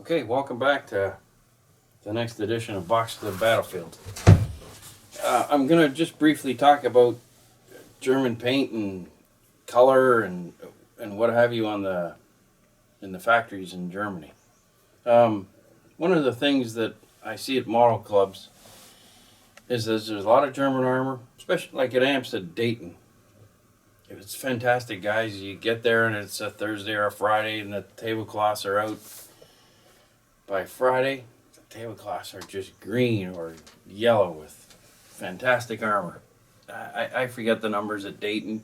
Okay, welcome back to the next edition of Box to the Battlefield. I'm going to just briefly talk about German paint and color and what have you in the factories in Germany. One of the things that I see at model clubs is there's a lot of German armor, especially like at Amstead, Dayton. It's fantastic, guys. You get there and it's a Thursday or a Friday and the tablecloths are out. By Friday, the tablecloths are just green or yellow with fantastic armor. I forget the numbers at Dayton,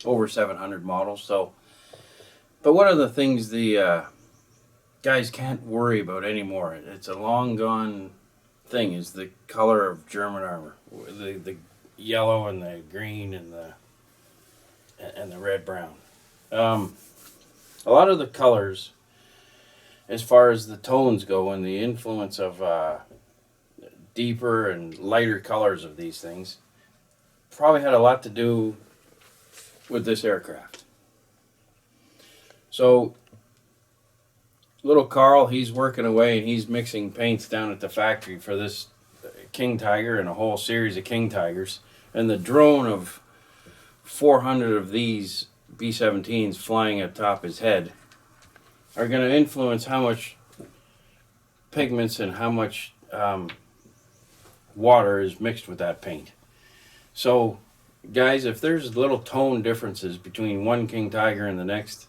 over 700 models. But one of the things the guys can't worry about anymore, it's a long gone thing, is the color of German armor. The yellow and the green and the red brown. A lot of the colors, as far as the tones go and the influence of deeper and lighter colors of these things, probably had a lot to do with this aircraft. So little Carl, he's working away and he's mixing paints down at the factory for this King Tiger and a whole series of King Tigers. And the drone of 400 of these B-17s flying atop his head are going to influence how much pigments and how much water is mixed with that paint. So, guys, if there's little tone differences between one King Tiger and the next,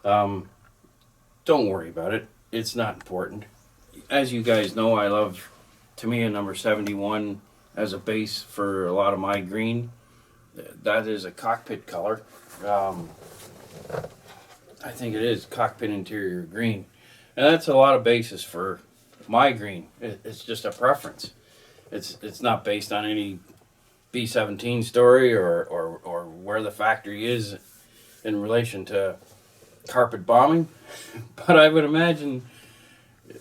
don't worry about it. It's not important. As you guys know, I love Tamiya number 71 as a base for a lot of my green. That is a cockpit color. I think it is cockpit interior green, and that's a lot of basis for my green. It's just a preference. It's not based on any B-17 story or where the factory is in relation to carpet bombing, but I would imagine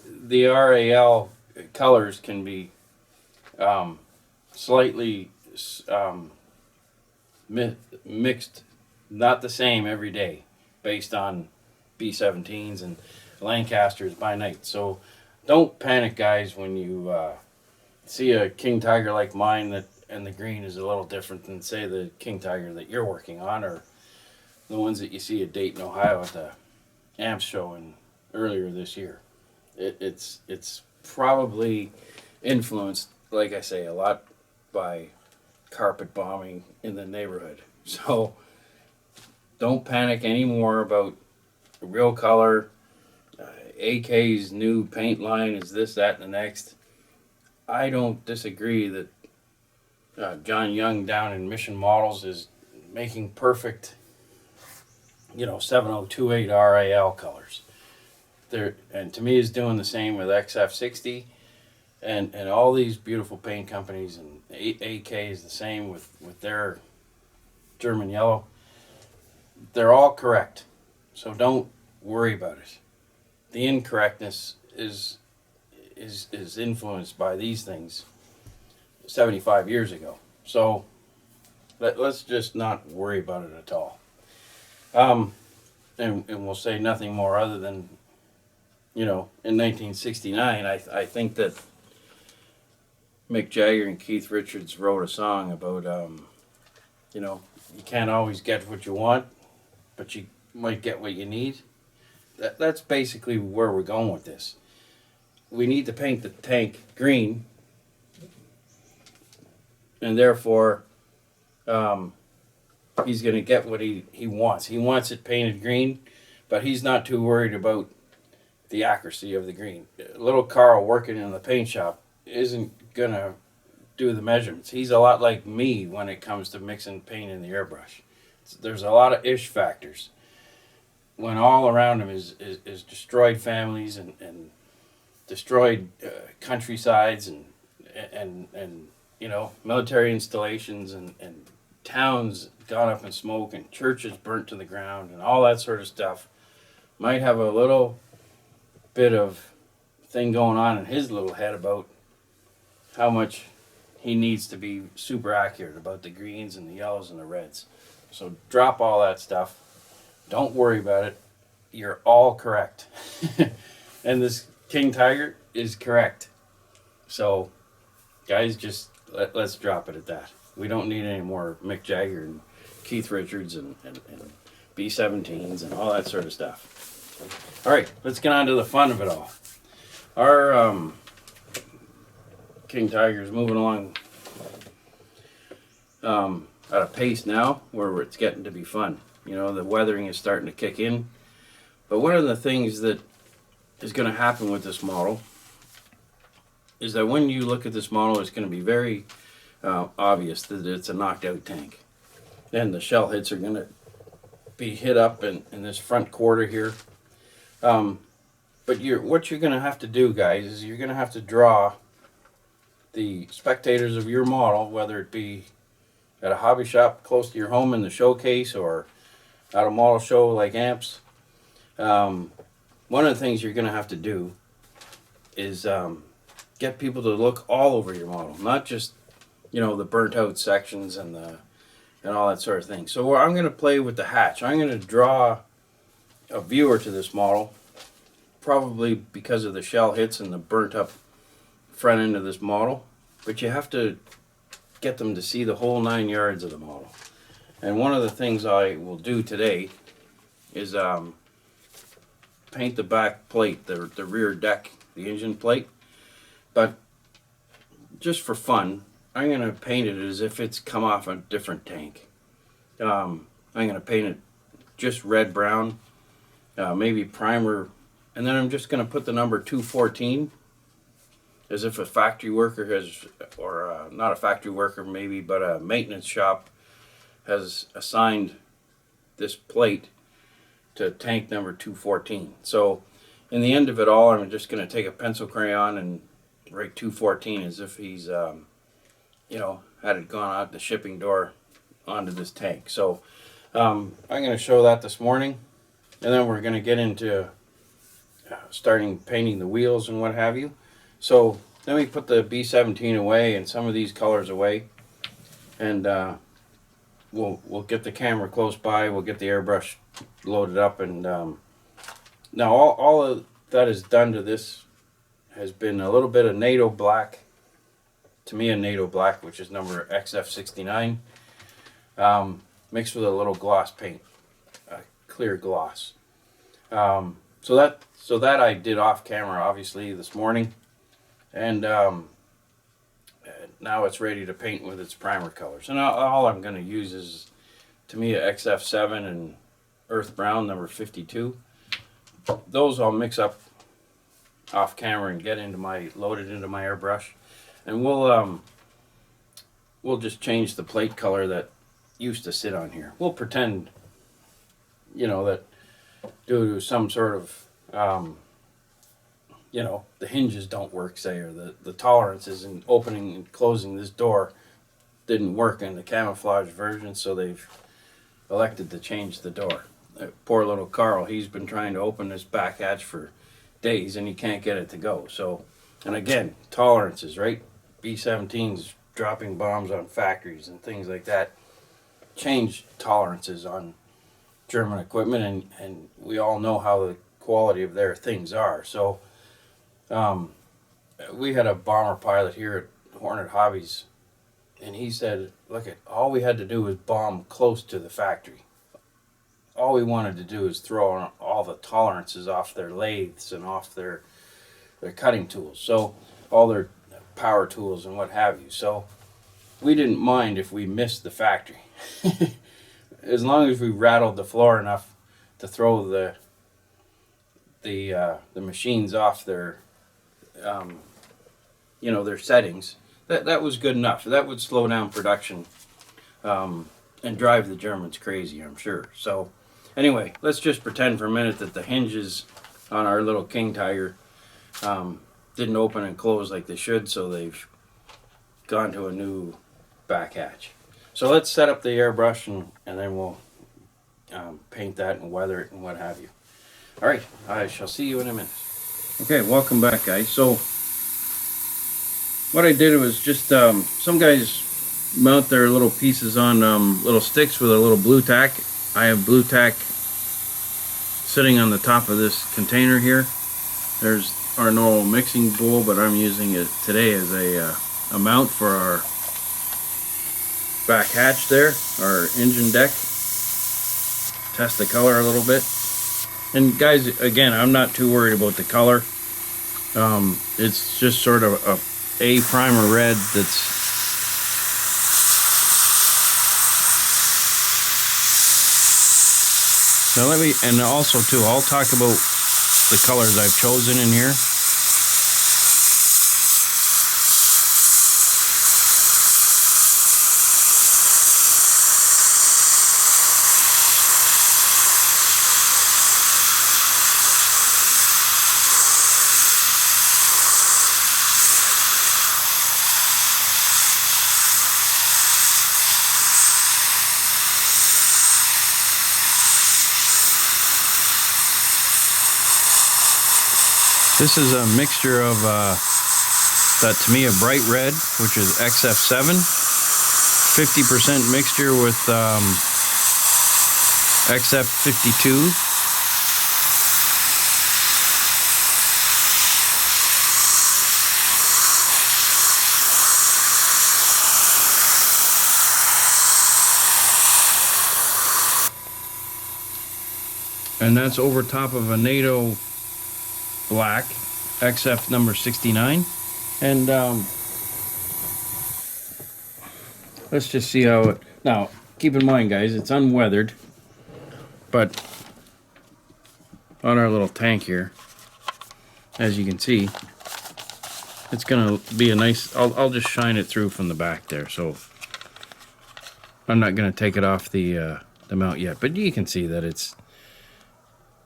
the RAL colors can be slightly mixed, not the same every day, based on B-17s and Lancasters by night. So don't panic, guys, when you see a King Tiger like mine and the green is a little different than, say, the King Tiger that you're working on, or the ones that you see at Dayton, Ohio at the AMP show earlier this year. It's probably influenced, like I say, a lot by carpet bombing in the neighborhood. So don't panic anymore about real color. AK's new paint line is this, that, and the next. I don't disagree that John Young down in Mission Models is making perfect, 7028 RAL colors. And to me is doing the same with XF60 and all these beautiful paint companies, and AK is the same with their German yellow. They're all correct, so don't worry about it. The incorrectness is influenced by these things 75 years ago. So let's just not worry about it at all. And we'll say nothing more other than, in 1969, I think that Mick Jagger and Keith Richards wrote a song about, you can't always get what you want, but you might get what you need. That's basically where we're going with this. We need to paint the tank green, and therefore he's going to get what he wants. He wants it painted green, but he's not too worried about the accuracy of the green. Little Carl working in the paint shop isn't going to do the measurements. He's a lot like me when it comes to mixing paint in the airbrush. There's a lot of ish factors when all around him is destroyed families and destroyed countrysides and military installations and towns gone up in smoke and churches burnt to the ground and all that sort of stuff. Might have a little bit of thing going on in his little head about how much he needs to be super accurate about the greens and the yellows and the reds. So drop all that stuff. Don't worry about it. You're all correct. And this King Tiger is correct. So, guys, just let's drop it at that. We don't need any more Mick Jagger and Keith Richards and B-17s and all that sort of stuff. All right, let's get on to the fun of it all. Our King Tiger is moving along at a pace now where it's getting to be fun. You know, the weathering is starting to kick in. But one of the things that is going to happen with this model is that when you look at this model, it's going to be very obvious that it's a knocked out tank. And the shell hits are going to be hit up in this front quarter here. But what you're going to have to do, guys, is you're going to have to draw the spectators of your model, whether it be at a hobby shop close to your home in the showcase or at a model show like Amps. One of the things you're going to have to do is get people to look all over your model, not just, you know, the burnt out sections and all that sort of thing. So I'm going to play with the hatch. I'm going to draw a viewer to this model, probably because of the shell hits and the burnt up front end of this model, but you have to get them to see the whole 9 yards of the model. And one of the things I will do today is paint the back plate, the rear deck, the engine plate. But just for fun, I'm going to paint it as if it's come off a different tank. I'm going to paint it just red brown, maybe primer, and then I'm just going to put the number 214 as if a factory worker has, or not a factory worker maybe, but a maintenance shop has assigned this plate to tank number 214. So in the end of it all, I'm just going to take a pencil crayon and write 214 as if he's, you know, had it gone out the shipping door onto this tank. So I'm going to show that this morning, and then we're going to get into starting painting the wheels and what have you. So then we put the B-17 away and some of these colors away, and we'll get the camera close by. We'll get the airbrush loaded up, and now all of that is done to this has been a little bit of NATO black, to me a NATO black, which is number XF69, mixed with a little gloss paint, clear gloss. So that I did off camera, obviously, this morning, and now it's ready to paint with its primer colors. And all I'm going to use is, to me, a XF7 and Earth Brown number 52. Those I'll mix up off camera and get loaded into my airbrush, and we'll just change the plate color that used to sit on here. We'll pretend, you know, that due to some sort of you know, the hinges don't work, say, or the tolerances in opening and closing this door didn't work in the camouflage version, so they've elected to change the door. Poor little Carl, he's been trying to open this back hatch for days and he can't get it to go. So, and again, tolerances, right? B-17's dropping bombs on factories and things like that. Change tolerances on German equipment, and we all know how the quality of their things are. So we had a bomber pilot here at Hornet Hobbies, and he said, look, all we had to do was bomb close to the factory. All we wanted to do is throw all the tolerances off their lathes and off their cutting tools, so all their power tools and what have you. So we didn't mind if we missed the factory as long as we rattled the floor enough to throw the machines off their you know, their settings. That was good enough. That would slow down production and drive the Germans crazy, I'm sure. So anyway, let's just pretend for a minute that the hinges on our little King Tiger didn't open and close like they should, so they've gone to a new back hatch. So let's set up the airbrush, and then we'll paint that and weather it and what have you. All right, I shall see you in a minute. Okay, welcome back, guys. So what I did was just some guys mount their little pieces on little sticks with a little blue tack. I have blue tack sitting on the top of this container here. There's our normal mixing bowl, but I'm using it today as a mount for our back hatch there, our engine deck. Test the color a little bit. And guys, again, I'm not too worried about the color. It's just sort of a primer red that's now and also too, I'll talk about the colors I've chosen in here. This is a mixture of that Tamiya bright red, which is XF7, 50% mixture with XF52. And that's over top of a NATO black XF number 69. And let's just see how it, now keep in mind guys, it's unweathered, but on our little tank here, as you can see, it's gonna be a nice, I'll just shine it through from the back there, so I'm not gonna take it off the mount yet, but you can see that it's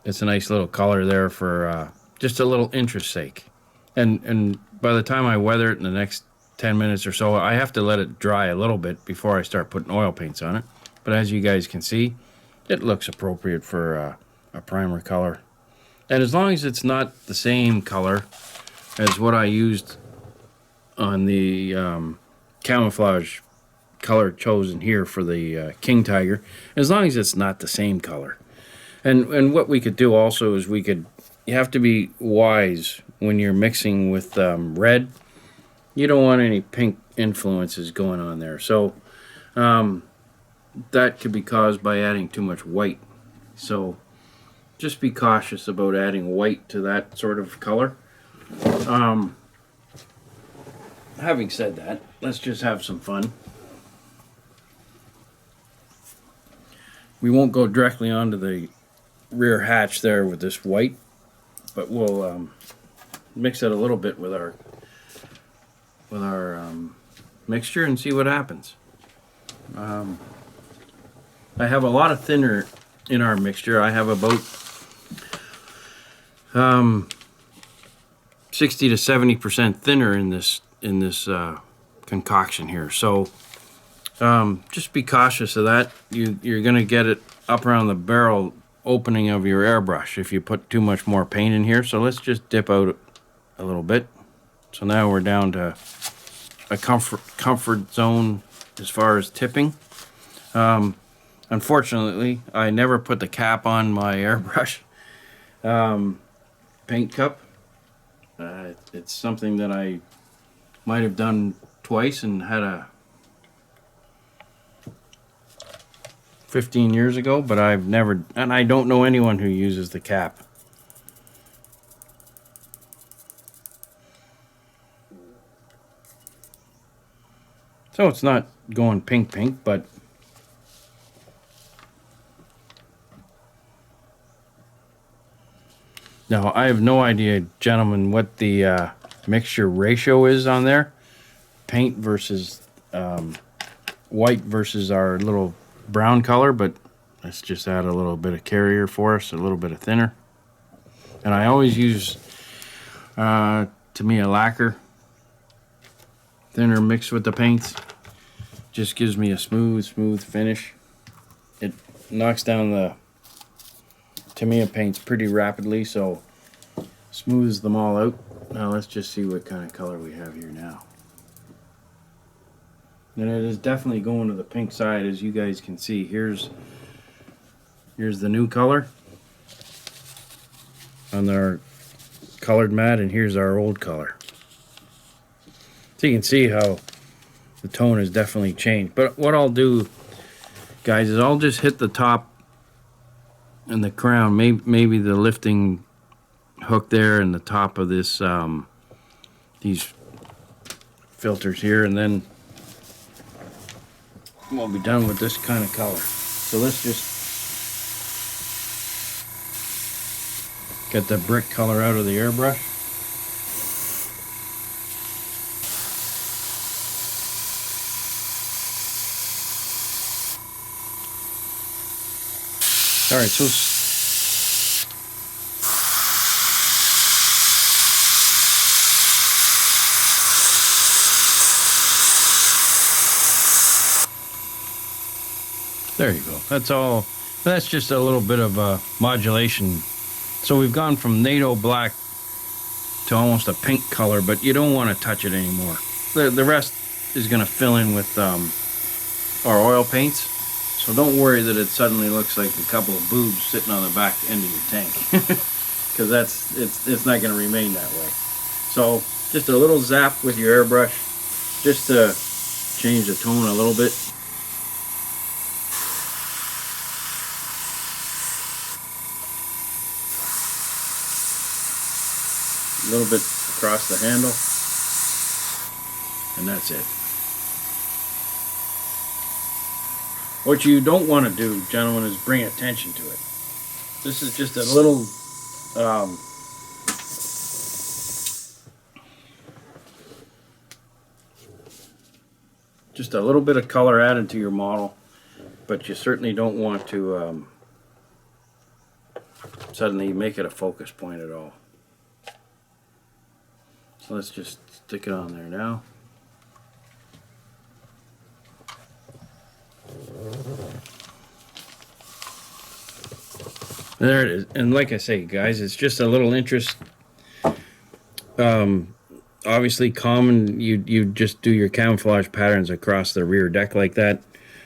a nice little color there for just a little interest sake. And by the time I weather it in the next 10 minutes or so, I have to let it dry a little bit before I start putting oil paints on it. But as you guys can see, it looks appropriate for a primer color. And as long as it's not the same color as what I used on the camouflage color chosen here for the King Tiger, as long as it's not the same color. And what we could do also is you have to be wise when you're mixing with red. You don't want any pink influences going on there. So that could be caused by adding too much white. So just be cautious about adding white to that sort of color. Having said that, let's just have some fun. We won't go directly onto the rear hatch there with this white, but we'll mix it a little bit with our mixture and see what happens. I have a lot of thinner in our mixture. I have about 60 to 70% thinner in this concoction here. So just be cautious of that. You're going to get it up around the barrel opening of your airbrush if you put too much more paint in here. So let's just dip out a little bit. So now we're down to a comfort zone as far as tipping. Unfortunately, I never put the cap on my airbrush paint cup. It's something that I might have done twice and had a 15 years ago, but I've never, and I don't know anyone who uses the cap. So it's not going pink, but now I have no idea, gentlemen, what the mixture ratio is on there. Paint versus white versus our little brown color, but let's just add a little bit of carrier for us, a little bit of thinner. And I always use Tamiya lacquer thinner mixed with the paints. Just gives me a smooth finish. It knocks down the Tamiya paints pretty rapidly, so smooths them all out. Now let's just see what kind of color we have here now. And it is definitely going to the pink side, as you guys can see. Here's the new color on our colored mat, and here's our old color. So you can see how the tone has definitely changed. But what I'll do, guys, is I'll just hit the top and the crown, maybe the lifting hook there and the top of this these filters here, and then we'll be done with this kind of color. So let's just get the brick color out of the airbrush. All right, so there you go. That's all. That's just a little bit of modulation. So we've gone from NATO black to almost a pink color, but you don't want to touch it anymore. The rest is going to fill in with our oil paints. So don't worry that it suddenly looks like a couple of boobs sitting on the back end of your tank, because it's not going to remain that way. So just a little zap with your airbrush, just to change the tone a little bit. A little bit across the handle, and that's it. What you don't want to do, gentlemen, is bring attention to it. This is just a little just a little bit of color added to your model, but you certainly don't want to suddenly make it a focus point at all. So let's just stick it on there now. There it is. And like I say, guys, it's just a little interest. Obviously common, you just do your camouflage patterns across the rear deck like that.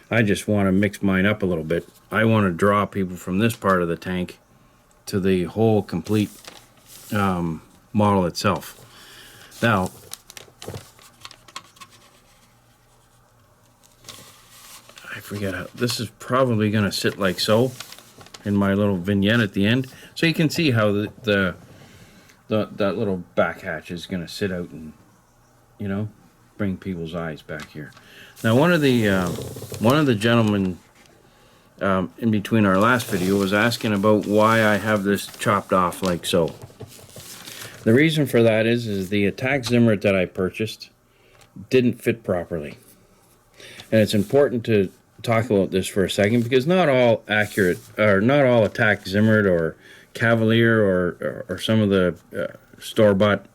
I just want to mix mine up a little bit. I want to draw people from this part of the tank to the whole complete model itself. Now, I forget how, this is probably going to sit like so in my little vignette at the end. So you can see how that little back hatch is going to sit out and, you know, bring people's eyes back here. Now, one of the gentlemen in between our last video was asking about why I have this chopped off like so. The reason for that is the attack Zimmerit that I purchased didn't fit properly. And it's important to talk about this for a second, because not all accurate, or not all attack Zimmerit or Cavalier or some of the store-bought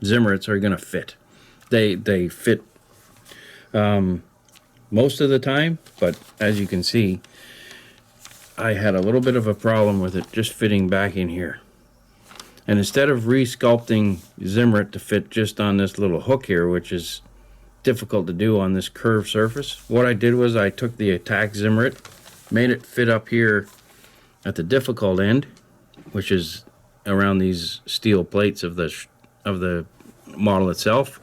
Zimmerits are going to fit. They fit most of the time, but as you can see, I had a little bit of a problem with it just fitting back in here. And instead of re-sculpting Zimmerit to fit just on this little hook here, which is difficult to do on this curved surface, what I did was I took the attack Zimmerit, made it fit up here at the difficult end, which is around these steel plates of the model itself.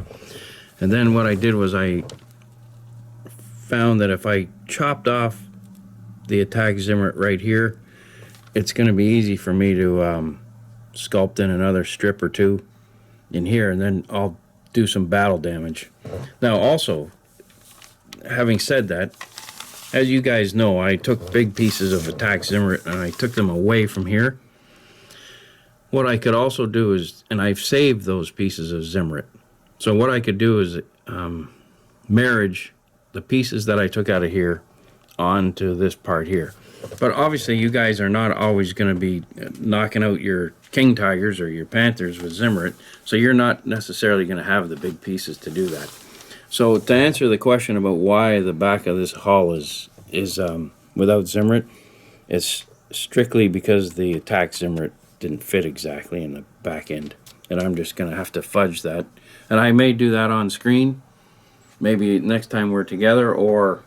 And then what I did was I found that if I chopped off the attack Zimmerit right here, it's going to be easy for me to sculpt in another strip or two in here, and then I'll do some battle damage. Now also, having said that, as you guys know, I took big pieces of attack Zimmerit and I took them away from here. What I could also do is, and I've saved those pieces of Zimmerit, so what I could do is marriage the pieces that I took out of here onto this part here. But obviously you guys are not always going to be knocking out your King Tigers or your Panthers with Zimmerit, so you're not necessarily going to have the big pieces to do that. So to answer the question about why the back of this hull is without Zimmerit, it's strictly because the attack Zimmerit didn't fit exactly in the back end, and I'm just going to have to fudge that. And I may do that on screen, maybe next time we're together, or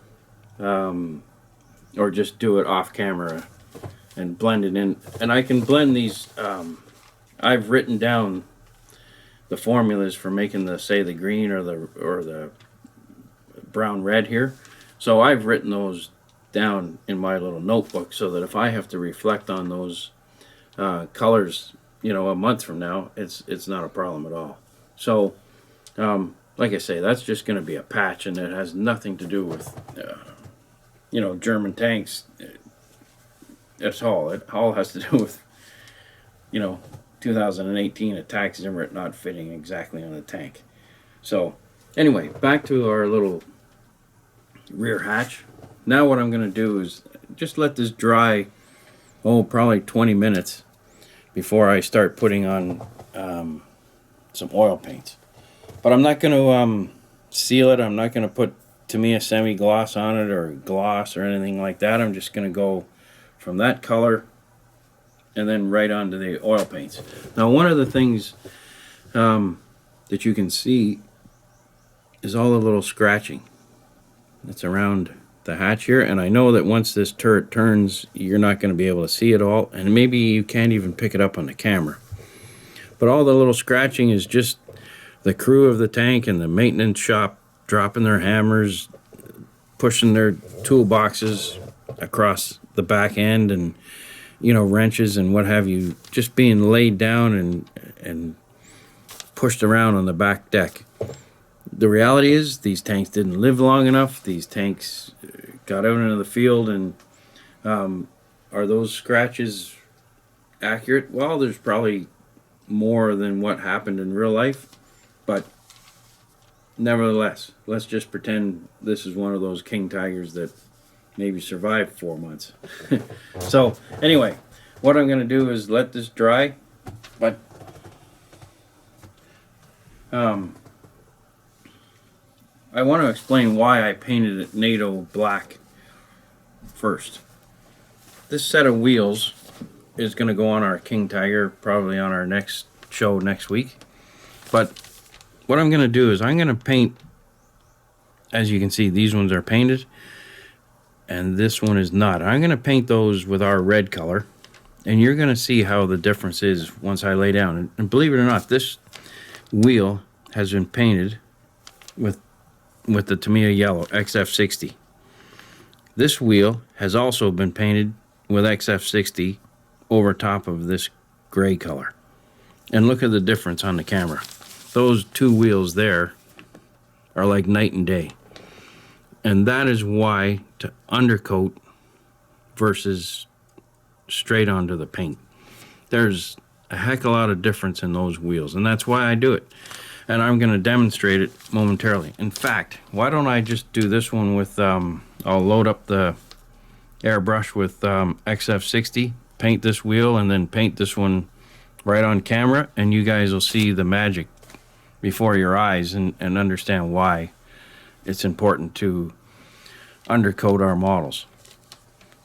just do it off camera and blend it in. And I can blend these I've written down the formulas for making the, say, the green or the brown red here. So I've written those down in my little notebook so that if I have to reflect on those colors, you know, a month from now, it's not a problem at all. So, like I say, that's just going to be a patch, and it has nothing to do with, you know, German tanks. That's all. It all has to do with, you know, 2018 attack Zimmerit not fitting exactly on the tank. So, anyway, back to our little rear hatch. Now what I'm going to do is just let this dry, probably 20 minutes before I start putting on some oil paints. But I'm not going to seal it. I'm not going to put Tamiya semi-gloss on it or gloss or anything like that. I'm just going to go from that color and then right onto the oil paints. Now, one of the things that you can see is all the little scratching that's around the hatch here, and I know that once this turret turns, you're not going to be able to see it all, and maybe you can't even pick it up on the camera. But all the little scratching is just the crew of the tank and the maintenance shop dropping their hammers, pushing their toolboxes across the back end, and, you know, wrenches and what have you, just being laid down and pushed around on the back deck. The reality is these tanks didn't live long enough. These tanks got out into the field, and are those scratches accurate? Well, there's probably more than what happened in real life, but nevertheless, let's just pretend this is one of those king tigers that maybe survived 4 months. So anyway, what I'm going to do is let this dry, but I want to explain why I painted it NATO black first. This set of wheels is going to go on our King Tiger, probably on our next show next week. But what I'm going to do is I'm going to paint, as you can see, these ones are painted, and this one is not. I'm going to paint those with our red color, and you're going to see how the difference is once I lay down. And believe it or not, this wheel has been painted with the Tamiya yellow XF60. This wheel has also been painted with XF60 over top of this gray color. And look at the difference on the camera. Those two wheels there are like night and day. And that is why to undercoat versus straight onto the paint. There's a heck of a lot of difference in those wheels, and that's why I do it. And I'm going to demonstrate it momentarily. In fact, why don't I just do this one with, I'll load up the airbrush with XF60, paint this wheel, and then paint this one right on camera, and you guys will see the magic before your eyes and understand why it's important to undercoat our models.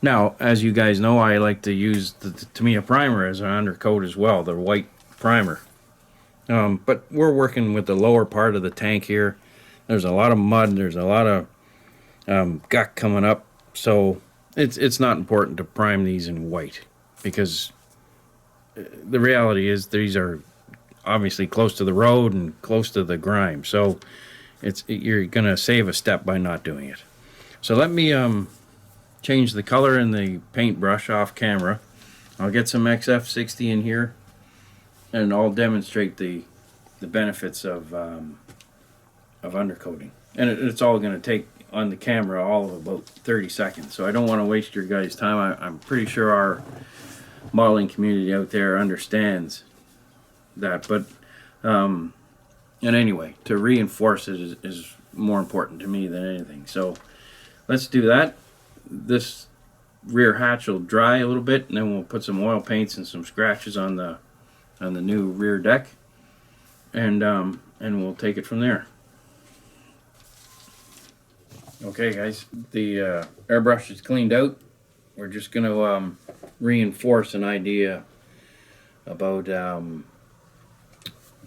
Now, as you guys know, I like to use the Tamiya primer as an undercoat as well, the white primer. But we're working with the lower part of the tank here. There's a lot of mud, there's a lot of guck coming up, so it's not important to prime these in white, because the reality is these are obviously close to the road and close to the grime, so you're gonna save a step by not doing it. So let me change the color in the paintbrush off camera. I'll get some XF60 in here, and I'll demonstrate the benefits of undercoating. And it's all going to take on the camera all of about 30 seconds, so I don't want to waste your guys' time. I'm pretty sure our modeling community out there understands that, but and anyway, to reinforce it is more important to me than anything. So let's do that. This rear hatch will dry a little bit, and then we'll put some oil paints and some scratches on the new rear deck, and we'll take it from there. Okay, guys, the airbrush is cleaned out. We're just going to reinforce an idea about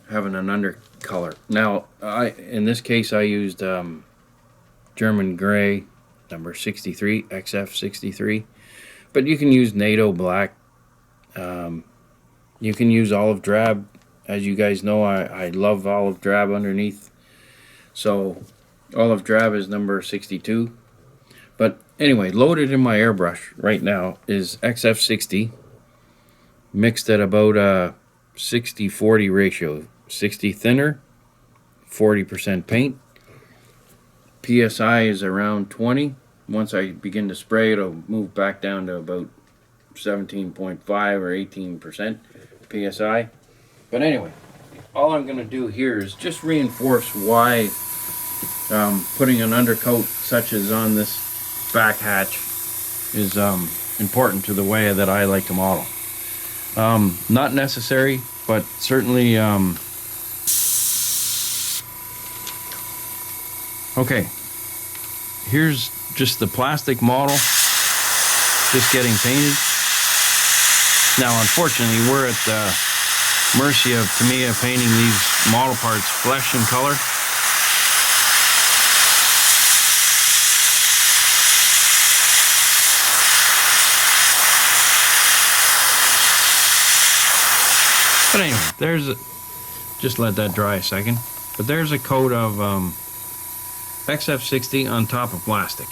having an undercolor. Now, in this case, I used German gray, number 63, XF63, but you can use NATO black. You You can use olive drab. As you guys know, I love olive drab underneath. So olive drab is number 62. But anyway, loaded in my airbrush right now is XF60 mixed at about a 60-40 ratio. 60 thinner, 40% paint. PSI is around 20. Once I begin to spray, it'll move back down to about 17.5 or 18% PSI. But anyway, all I'm going to do here is just reinforce why putting an undercoat such as on this back hatch is important to the way that I like to model. Not necessary, but certainly okay. Here's just the plastic model just getting painted. Now unfortunately we're at the mercy of Tamiya painting these model parts flesh and color. But anyway, there's a, just let that dry a second. But there's a coat of XF60 on top of plastic.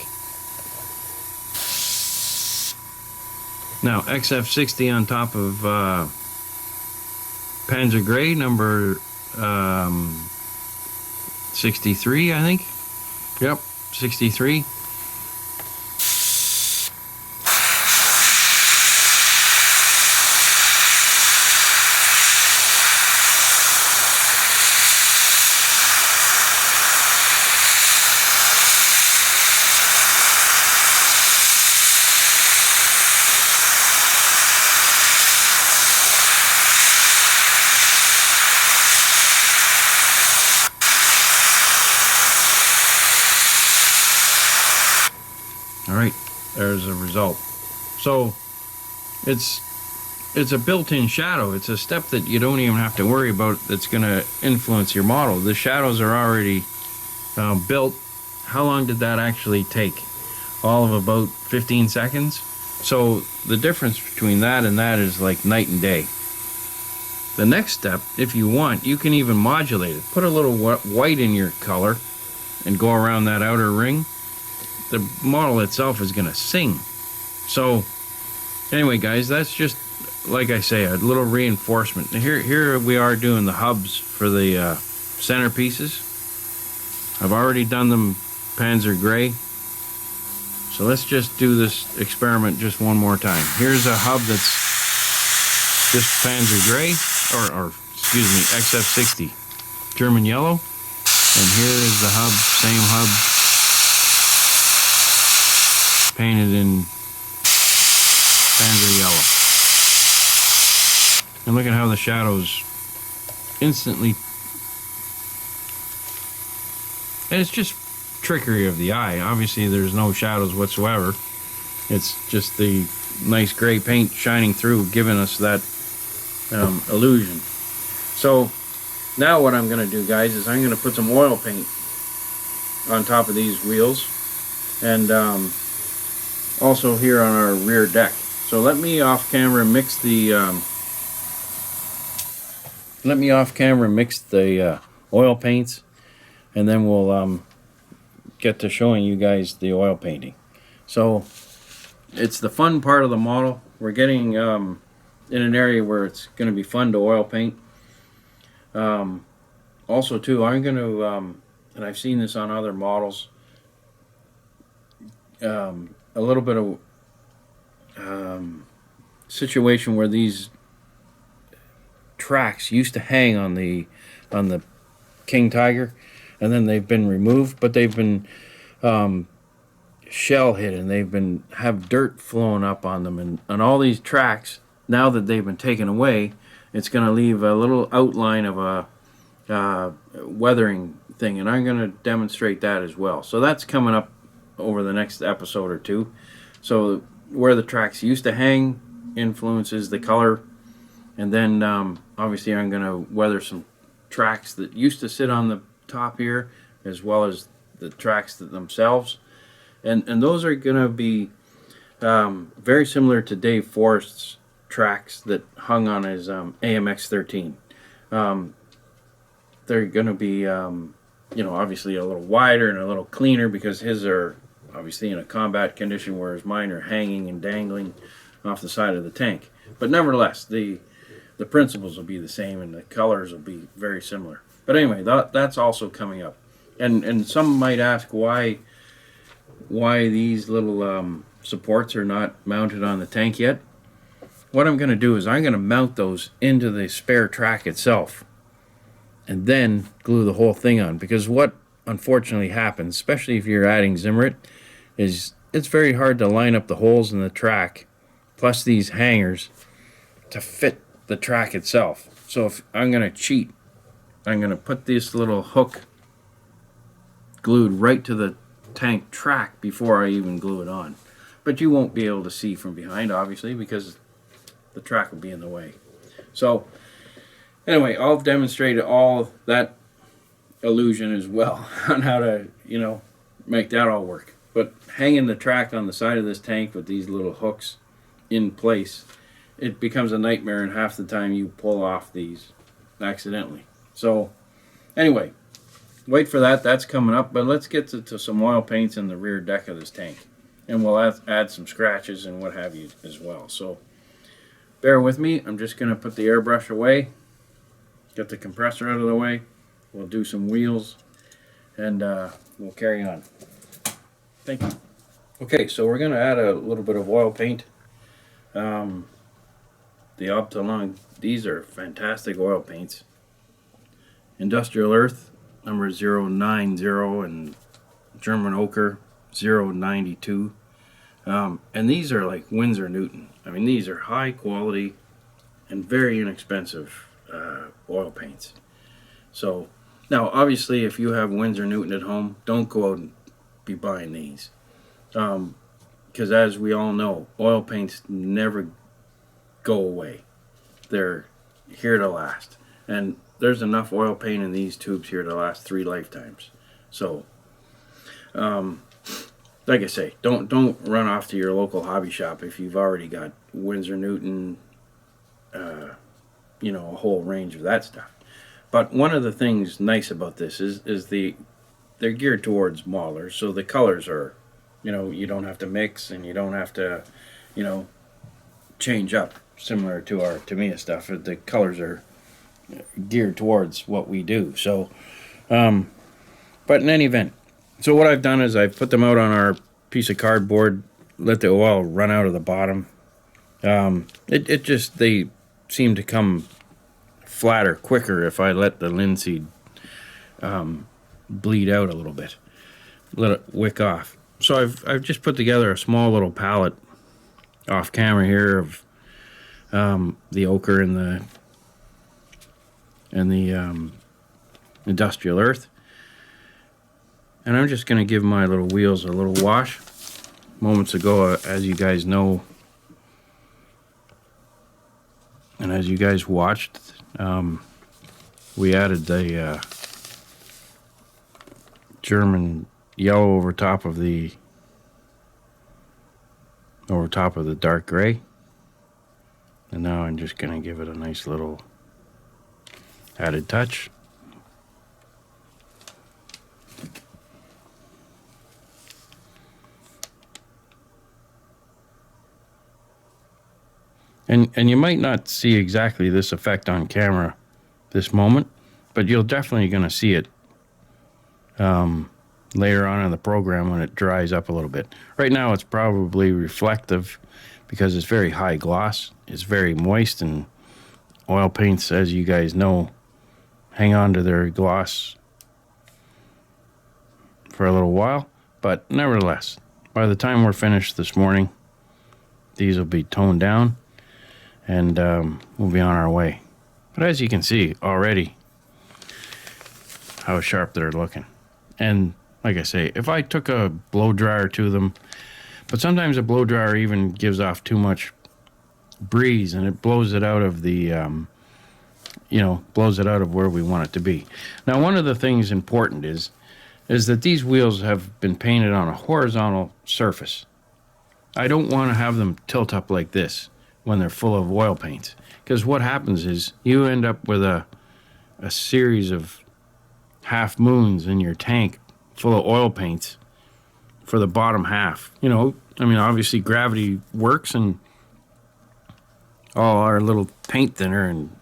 Now XF60 on top of Panzer Gray number 63, I think. Yep, 63. Alright, there's a result. So it's a built-in shadow. It's a step that you don't even have to worry about that's going to influence your model. The shadows are already built. How long did that actually take? All of about 15 seconds. So the difference between that and that is like night and day. The next step, if you want, you can even modulate it. Put a little white in your color and go around that outer ring. The model itself is going to sing. So anyway guys, that's just, like I say, a little reinforcement. Here we are doing the hubs for the centerpieces. I've already done them Panzer Gray. So let's just do this experiment just one more time. Here's a hub that's just Panzer Gray, or excuse me, XF60 German yellow. And here is the hub, same hub, painted in Panzer yellow. And look at how the shadows instantly, and it's just trickery of the eye. Obviously there's no shadows whatsoever. It's just the nice gray paint shining through, giving us that illusion. So now what I'm going to do, guys, is I'm going to put some oil paint on top of these wheels, and also here on our rear deck. So let me off camera mix the oil paints, and then we'll get to showing you guys the oil painting. So it's the fun part of the model. We're getting in an area where it's going to be fun to oil paint. Also too, I'm going to, and I've seen this on other models, a little bit of situation where these tracks used to hang on the King Tiger, and then they've been removed, but they've been shell hit, and they've been have dirt flowing up on them, and all these tracks, now that they've been taken away, it's going to leave a little outline of a weathering thing, and I'm going to demonstrate that as well. So that's coming up over the next episode or two. So where the tracks used to hang influences the color, and then obviously I'm going to weather some tracks that used to sit on the top here, as well as the tracks themselves, and those are going to be very similar to Dave Forrest's tracks that hung on his AMX 13. They're going to be, obviously a little wider and a little cleaner because his are obviously in a combat condition, whereas mine are hanging and dangling off the side of the tank. But nevertheless, the principles will be the same and the colors will be very similar. But anyway, that's also coming up. And some might ask why these little supports are not mounted on the tank yet. What I'm going to do is I'm going to mount those into the spare track itself and then glue the whole thing on, because what unfortunately happens, especially if you're adding Zimmerit, is it's very hard to line up the holes in the track plus these hangers to fit the track itself. So if I'm going to cheat, I'm going to put this little hook glued right to the tank track before I even glue it on. But you won't be able to see from behind, obviously, because the track will be in the way. So anyway, I'll demonstrate all that illusion as well on how to, make that all work. But hanging the track on the side of this tank with these little hooks in place, it becomes a nightmare, and half the time you pull off these accidentally. So anyway, wait for that. That's coming up. But let's get to some oil paints in the rear deck of this tank, and we'll add some scratches and what have you as well. So bear with me. I'm just going to put the airbrush away, get the compressor out of the way. We'll do some wheels, and we'll carry on. Thank you. Okay, so we're going to add a little bit of oil paint. The Optalong, these are fantastic oil paints. Industrial Earth number 090 and German Ochre 092. And these are like Winsor Newton. I mean, these are high quality and very inexpensive oil paints. So now obviously if you have Winsor Newton at home, don't go out and be buying these, because as we all know, oil paints never go away. They're here to last, and there's enough oil paint in these tubes here to last 3 lifetimes. So like I say, don't run off to your local hobby shop if you've already got Winsor Newton, a whole range of that stuff. But one of the things nice about this is they're geared towards maulers, so the colors are, you don't have to mix and you don't have to, change up, similar to our Tamiya stuff. The colors are geared towards what we do. So, but in any event, so what I've done is I've put them out on our piece of cardboard, let the oil run out of the bottom. They seem to come flatter quicker if I let the linseed bleed out a little bit, let it wick off. So I've just put together a small little palette off camera here of the ochre and the Industrial Earth, and I'm just going to give my little wheels a little wash. Moments ago, as you guys know, and as you guys watched, we added the German yellow over top of the dark gray, and now I'm just going to give it a nice little added touch. And you might not see exactly this effect on camera this moment, but you're definitely going to see it later on in the program when it dries up a little bit. Right now it's probably reflective because it's very high gloss. It's very moist, and oil paints, as you guys know, hang on to their gloss for a little while. But nevertheless, by the time we're finished this morning, these will be toned down, and we'll be on our way. But as you can see already, how sharp they're looking. And like I say, if I took a blow dryer to them, but sometimes a blow dryer even gives off too much breeze and it blows it out of the, blows it out of where we want it to be. Now, one of the things important is that these wheels have been painted on a horizontal surface. I don't want to have them tilt up like this, when they're full of oil paints. Because what happens is you end up with a series of half moons in your tank full of oil paints for the bottom half. You know, I mean, obviously gravity works, and all our little paint thinner and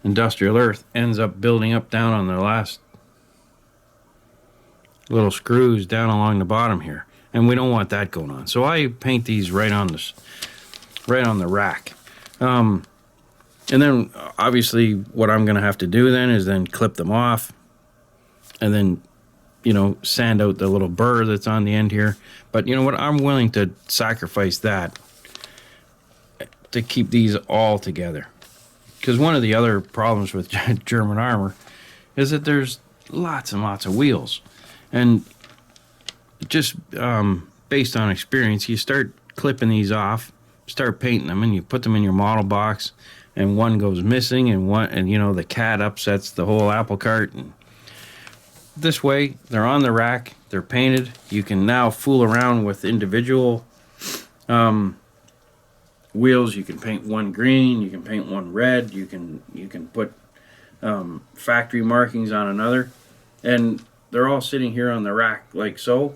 industrial earth ends up building up down on their last little screws down along the bottom here, and we don't want that going on. So I paint these right on the rack. And then obviously what I'm going to have to do then is then clip them off, and then, you know, sand out the little burr that's on the end here. But you know what, I'm willing to sacrifice that to keep these all together. Because one of the other problems with German armor is that there's lots and lots of wheels. And just based on experience, you start clipping these off, start painting them, and you put them in your model box, and one goes missing, and you know, the cat upsets the whole apple cart. And this way, they're on the rack, they're painted. You can now fool around with individual wheels. You can paint one green, you can paint one red, you can put factory markings on another, and they're all sitting here on the rack like so.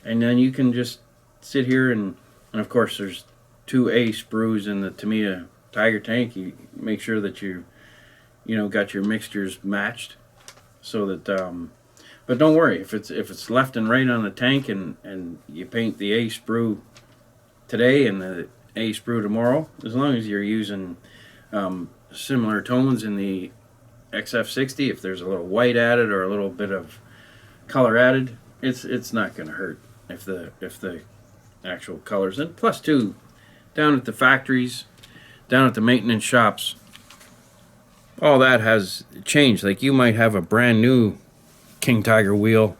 And then you can just sit here, and of course there's 2A sprues in the Tamiya Tiger tank. You make sure that you know, got your mixtures matched, so that but don't worry if it's left and right on the tank, and you paint the A sprue today and the A sprue tomorrow, as long as you're using similar tones in the XF60, if there's a little white added or a little bit of color added, it's not going to hurt if the actual colors. And plus too, down at the factories, down at the maintenance shops, all that has changed. Like, you might have a brand new King Tiger wheel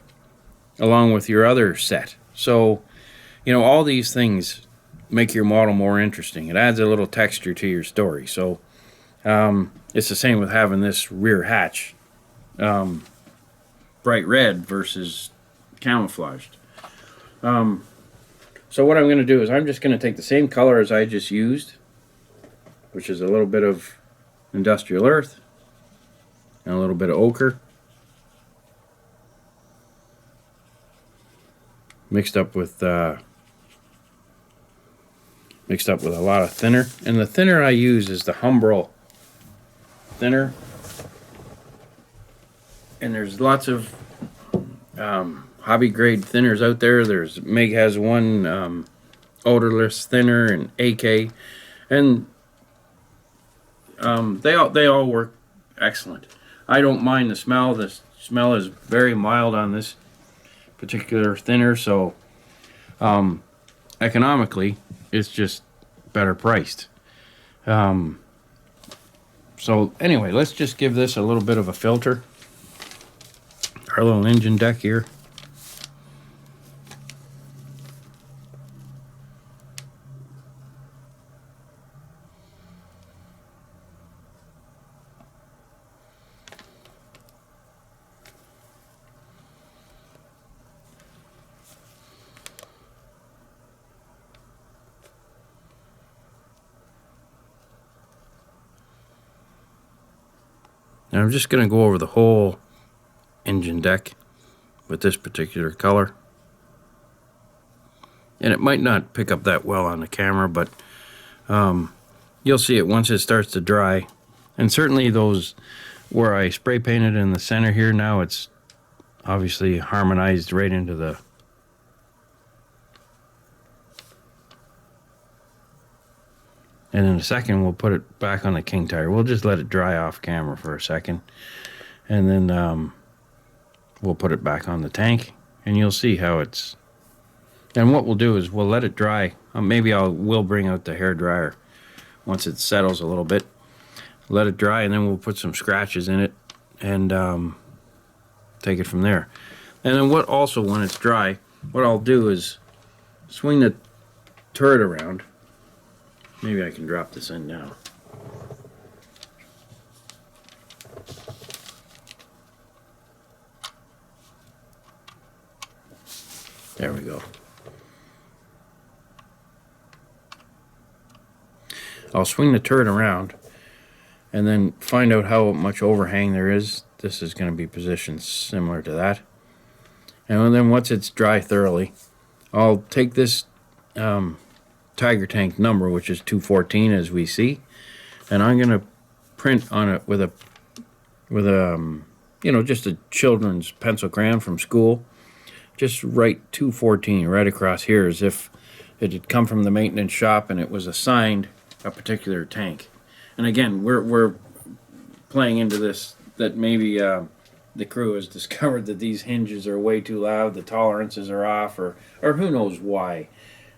along with your other set, so you know, all these things make your model more interesting. It adds a little texture to your story. So it's the same with having this rear hatch bright red versus camouflaged. So what I'm going to do is I'm just going to take the same color as I just used, which is a little bit of industrial earth and a little bit of ochre, mixed up with a lot of thinner. And the thinner I use is the Humbrol thinner. And there's lots of hobby grade thinners out there. Meg has one odorless thinner, and AK, and they all work excellent. I don't mind the smell. The smell is very mild on this particular thinner, so economically it's just better priced. So anyway, let's just give this a little bit of a filter. Our little engine deck here. Now I'm just going to go over the whole engine deck with this particular color. And it might not pick up that well on the camera, but you'll see it once it starts to dry. And certainly those where I spray painted in the center here, now it's obviously harmonized right into the and in a second we'll put it back on the King Tiger. We'll just let it dry off camera for a second, and then we'll put it back on the tank, and you'll see how it's. And what we'll do is we'll let it dry. Maybe we'll bring out the hair dryer once it settles a little bit. Let it dry, and then we'll put some scratches in it and take it from there. And then when it's dry, what I'll do is swing the turret around. Maybe I can drop this in now. There we go. I'll swing the turret around and then find out how much overhang there is. This is going to be positioned similar to that. And then once it's dry thoroughly, I'll take this Tiger tank number, which is 214 as we see, and I'm going to print on it with a just a children's pencil crayon from school. Just write 214 right across here as if it had come from the maintenance shop and it was assigned a particular tank. And again, we're playing into this that maybe the crew has discovered that these hinges are way too loud, the tolerances are off, or who knows why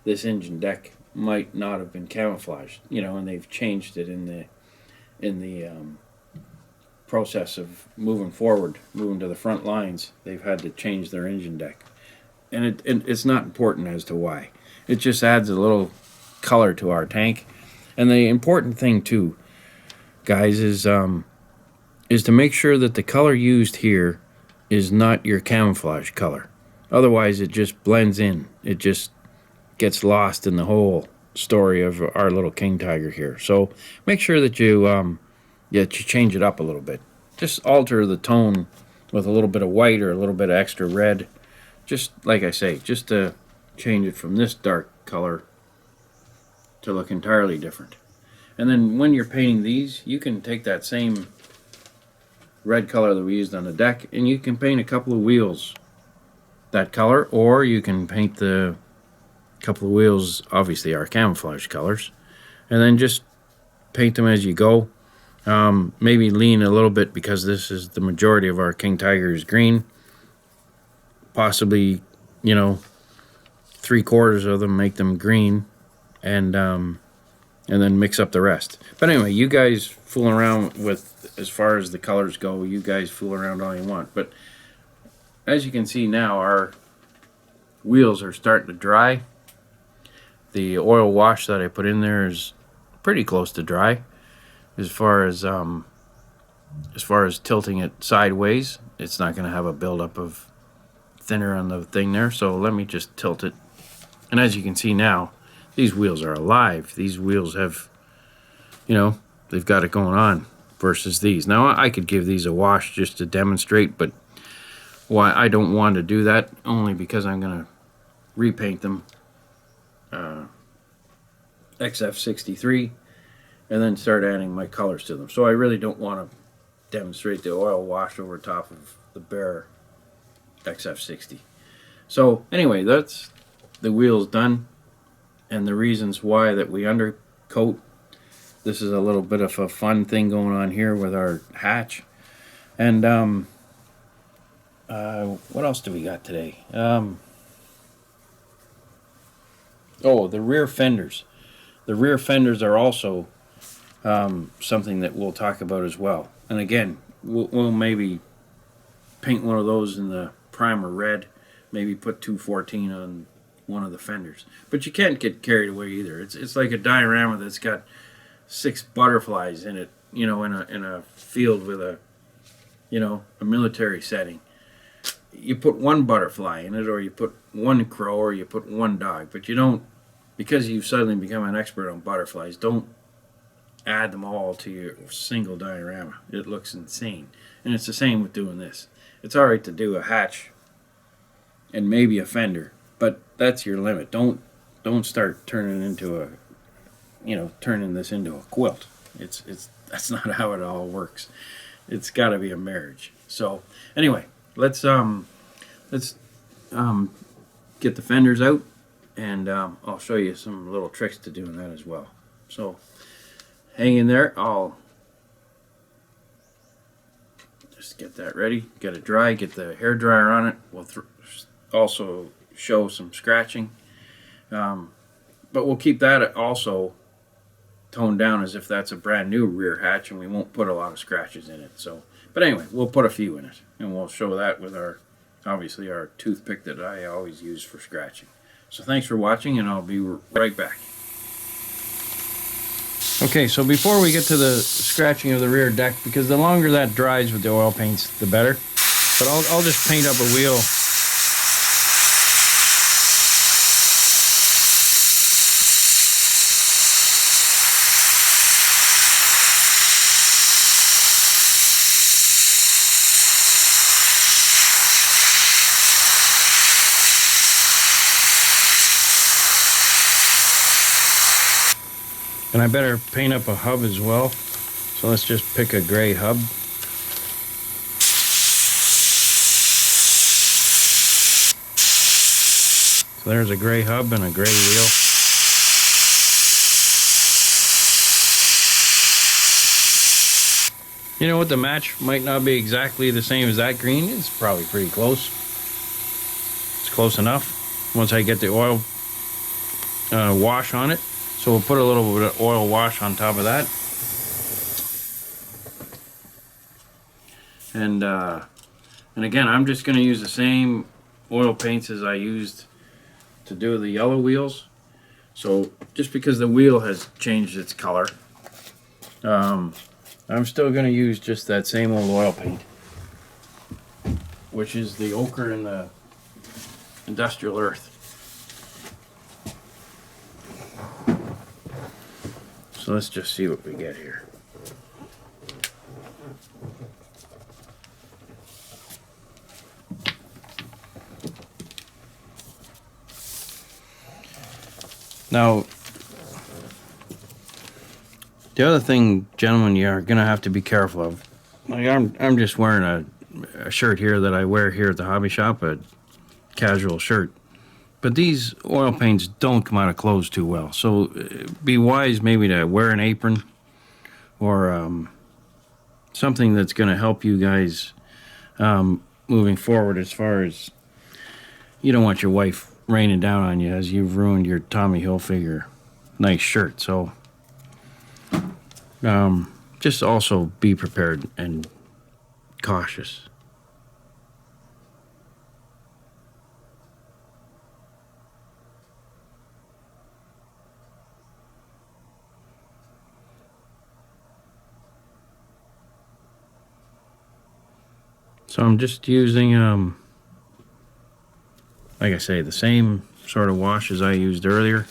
this engine deck might not have been camouflaged, and they've changed it in the process of moving forward, moving to the front lines. They've had to change their engine deck, and it's not important as to why. It just adds a little color to our tank. And the important thing too, guys, is to make sure that the color used here is not your camouflage color. Otherwise, it just blends in. It just gets lost in the whole story of our little King Tiger here. So make sure that you change it up a little bit. Just alter the tone with a little bit of white or a little bit of extra red. Just like I say, just to change it from this dark color to look entirely different. And then when you're painting these, you can take that same red color that we used on the deck and you can paint a couple of wheels that color, or you can paint the couple of wheels, obviously our camouflage colors, and then just paint them as you go. Maybe lean a little bit, because this is the majority of our King Tiger is green. Possibly, 3/4 of them, make them green, and then mix up the rest. But anyway, you guys fool around with, as far as the colors go, you guys fool around all you want. But as you can see now, our wheels are starting to dry. The oil wash that I put in there is pretty close to dry. As far as tilting it sideways, it's not going to have a buildup of thinner on the thing there. So let me just tilt it. And as you can see now, these wheels are alive. These wheels have, they've got it going on versus these. Now, I could give these a wash just to demonstrate, but why I don't want to do that, only because I'm going to repaint them XF63 and then start adding my colors to them. So I really don't want to demonstrate the oil wash over top of the bare XF60. So anyway, that's the wheels done, and the reasons why that we undercoat. This is a little bit of a fun thing going on here with our hatch. And what else do we got today? Oh, the rear fenders. The rear fenders are also something that we'll talk about as well. And again, we'll maybe paint one of those in the primer red, maybe put 214 on one of the fenders. But you can't get carried away either. It's like a diorama that's got 6 butterflies in it, in a field with a military setting. You put one butterfly in it, or you put one crow, or you put one dog. But you don't, because you've suddenly become an expert on butterflies, don't add them all to your single diorama. It looks insane. And it's the same with doing this. It's all right to do a hatch and maybe a fender, but that's your limit. Don't start turning this into a quilt. That's not how it all works. It's got to be a marriage. So anyway, let's get the fenders out, and I'll show you some little tricks to doing that as well. So hang in there. I'll just get that ready, get it dry, get the hair dryer on it. We'll also show some scratching, but we'll keep that also toned down as if that's a brand new rear hatch, and we won't put a lot of scratches in it. So, but anyway, we'll put a few in it, and we'll show that with our toothpick that I always use for scratching. So thanks for watching, and I'll be right back. Okay, so before we get to the scratching of the rear deck, because the longer that dries with the oil paints, the better. But I'll just paint up a wheel. And I better paint up a hub as well. So let's just pick a gray hub. So there's a gray hub and a gray wheel. You know what, the match might not be exactly the same as that green. It's probably pretty close. It's close enough once I get the oil wash on it. So we'll put a little bit of oil wash on top of that. And again, I'm just going to use the same oil paints as I used to do the yellow wheels. So just because the wheel has changed its color, I'm still going to use just that same old oil paint, which is the ochre and the industrial earth. So let's just see what we get here. Now, the other thing, gentlemen, you're gonna have to be careful of. Like I'm just wearing a shirt here that I wear here at the hobby shop, a casual shirt. But these oil paints don't come out of clothes too well. So be wise maybe to wear an apron or something that's gonna help you guys moving forward, as far as you don't want your wife raining down on you as you've ruined your Tommy Hilfiger nice shirt. So just also be prepared and cautious. So I'm just using, like I say, the same sort of wash as I used earlier.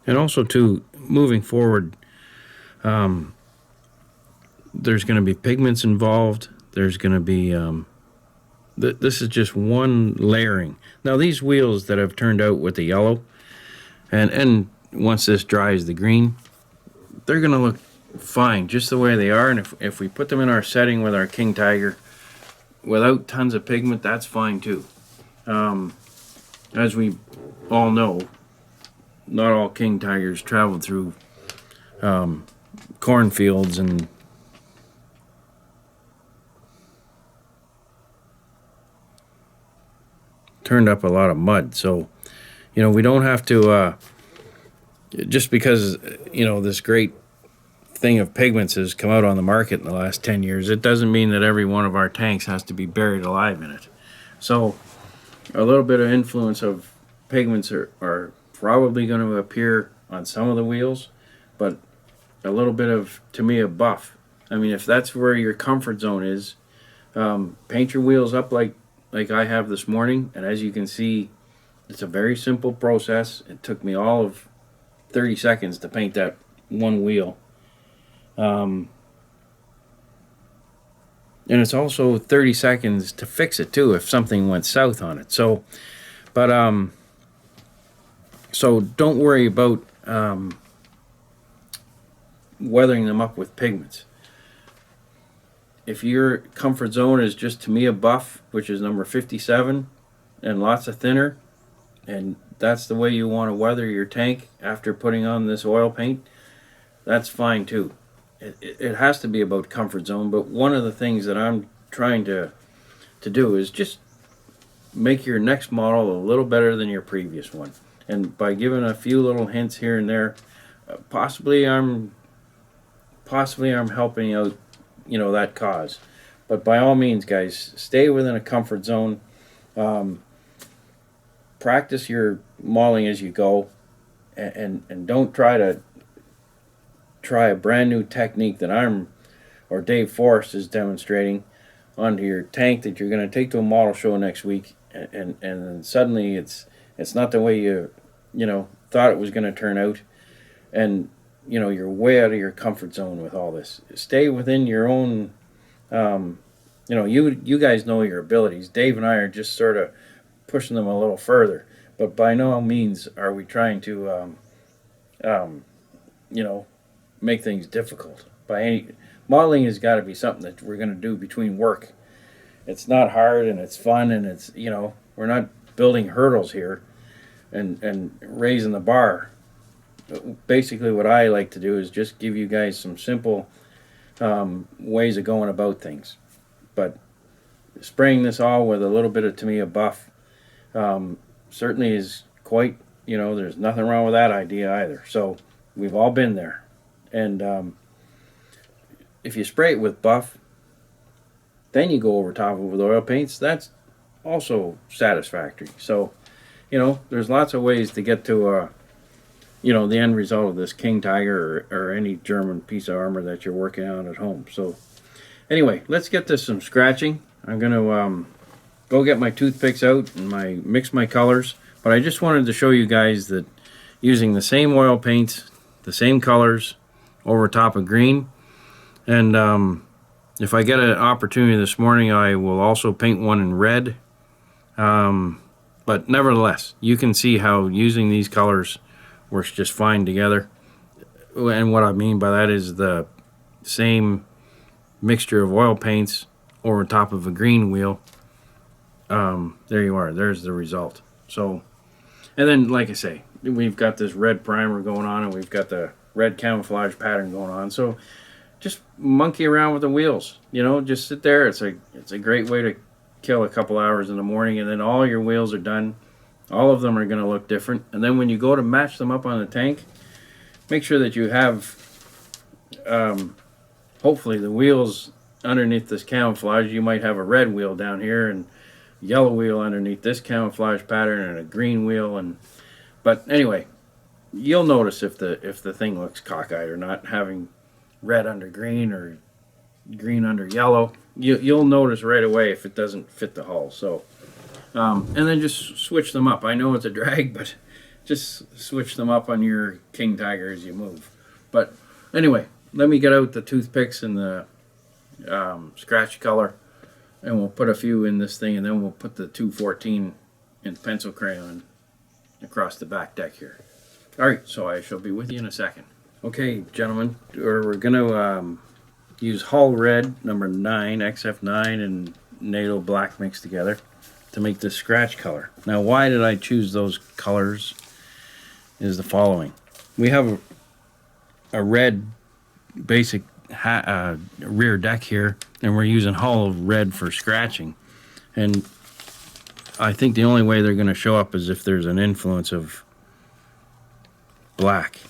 And also, too, moving forward, there's going to be pigments involved. There's going to be, this is just one layering. Now, these wheels that have turned out with the yellow, and once this dries the green, they're going to look fine just the way they are. And if we put them in our setting with our King Tiger without tons of pigment, that's fine too. As we all know, not all King Tigers traveled through cornfields and turned up a lot of mud. So, you know, we don't have to, just because, you know, this great thing of pigments has come out on the market in the last 10 years, it doesn't mean that every one of our tanks has to be buried alive in it. So a little bit of influence of pigments are probably going to appear on some of the wheels, but a little bit of, to me, a buff. I mean, if that's where your comfort zone is, paint your wheels up like I have this morning. And as you can see, it's a very simple process. It took me all of 30 seconds to paint that one wheel. And it's also 30 seconds to fix it too if something went south on it. So, but so don't worry about weathering them up with pigments. If your comfort zone is just, to me, a buff, which is number 57, and lots of thinner, and that's the way you want to weather your tank after putting on this oil paint, that's fine too. It has to be about comfort zone, but one of the things that I'm trying to do is just make your next model a little better than your previous one. And by giving a few little hints here and there, possibly I'm helping out, you know, that cause. But by all means, guys, stay within a comfort zone. Practice your modeling as you go, and don't try a brand new technique that or Dave Forrest is demonstrating onto your tank that you're going to take to a model show next week, and then suddenly it's not the way you thought it was going to turn out. And you're way out of your comfort zone with all this. Stay within your own. You guys know your abilities. Dave and I are just sort of pushing them a little further, but by no means are we trying to, make things difficult. By any modeling has got to be something that we're going to do between work. It's not hard and it's fun and it's we're not building hurdles here, and raising the bar. Basically, what I like to do is just give you guys some simple ways of going about things. But spraying this all with a little bit of Tamiya buff certainly is quite, there's nothing wrong with that idea either. So we've all been there. And if you spray it with buff, then you go over top of it with oil paints, that's also satisfactory. So, there's lots of ways to get to, the end result of this King Tiger or any German piece of armor that you're working on at home. So anyway, let's get to some scratching. I'm going to go get my toothpicks out and mix my colors. But I just wanted to show you guys that using the same oil paints, the same colors over top of green. And if I get an opportunity this morning, I will also paint one in red. But nevertheless, you can see how using these colors works just fine together. And what I mean by that is the same mixture of oil paints over top of a green wheel. There you are. There's the result. So, and then, like I say, we've got this red primer going on, and we've got the red camouflage pattern going on. So, just monkey around with the wheels. Just sit there. It's a great way to kill a couple hours in the morning, and then all your wheels are done. All of them are going to look different. And then when you go to match them up on the tank, make sure that you have, hopefully, the wheels underneath this camouflage. You might have a red wheel down here and yellow wheel underneath this camouflage pattern and a green wheel. But anyway, you'll notice if the thing looks cockeyed or not, having red under green or green under yellow. You'll notice right away if it doesn't fit the hull. So. And then just switch them up. I know it's a drag, but just switch them up on your King Tiger as you move. But anyway, let me get out the toothpicks and the scratch color, and we'll put a few in this thing, and then we'll put the 214 in pencil crayon across the back deck here. All right, so I shall be with you in a second. Okay, gentlemen, we're going to use Hull Red number 9, XF9, and NATO Black mixed together to make this scratch color. Now, why did I choose those colors is the following. We have a red basic rear deck here, and we're using Hull Red for scratching. And I think the only way they're going to show up is if there's an influence of black.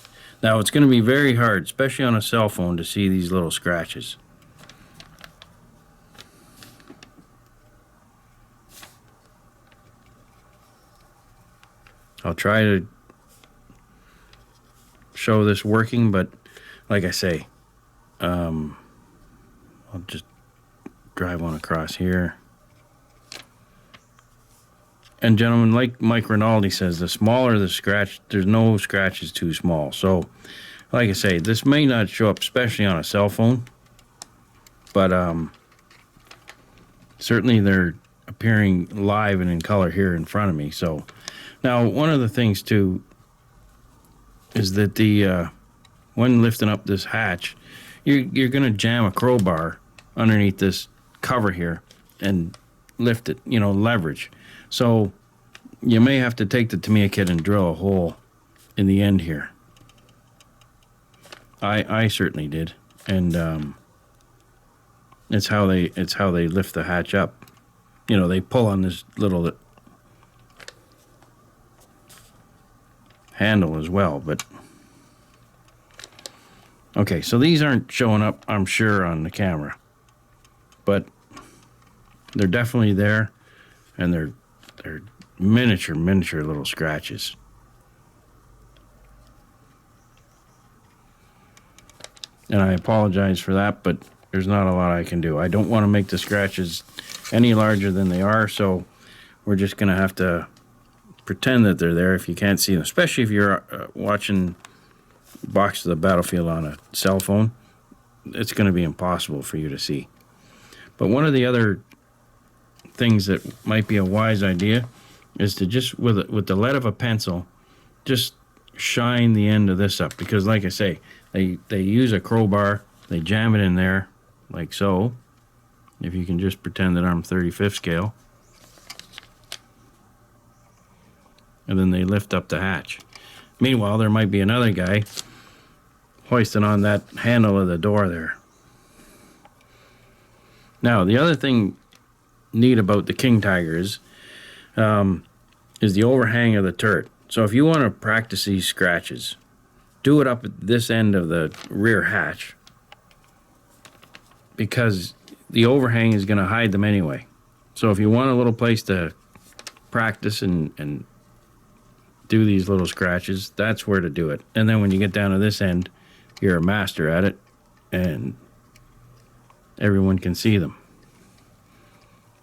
Now, it's going to be very hard, especially on a cell phone, to see these little scratches. I'll try to show this working, but like I say, I'll just drive one across here. And gentlemen, like Mike Rinaldi says, the smaller the scratch, there's no scratches too small. So, like I say, this may not show up, especially on a cell phone, but certainly they're appearing live and in color here in front of me. So. Now, one of the things, too, is that when lifting up this hatch, you're going to jam a crowbar underneath this cover here and lift it, leverage. So you may have to take the Tamiya kit and drill a hole in the end here. I certainly did, and it's how they lift the hatch up. They pull on this little handle as well, but okay, so these aren't showing up, I'm sure, on the camera, but they're definitely there, and they're miniature little scratches. And I apologize for that, but there's not a lot I can do. I don't want to make the scratches any larger than they are, so we're just going to have to pretend that they're there if you can't see them, especially if you're watching box of the battlefield on a cell phone, it's going to be impossible for you to see. But one of the other things that might be a wise idea is to just, with the lead of a pencil, just shine the end of this up. Because like I say, they use a crowbar, they jam it in there, like so. If you can just pretend that I'm 35th scale. And then they lift up the hatch. Meanwhile, there might be another guy hoisting on that handle of the door there. Now, the other thing neat about the King Tiger is the overhang of the turret. So if you want to practice these scratches, do it up at this end of the rear hatch, because the overhang is going to hide them anyway. So if you want a little place to practice and do these little scratches, that's where to do it. And then when you get down to this end, you're a master at it, and everyone can see them.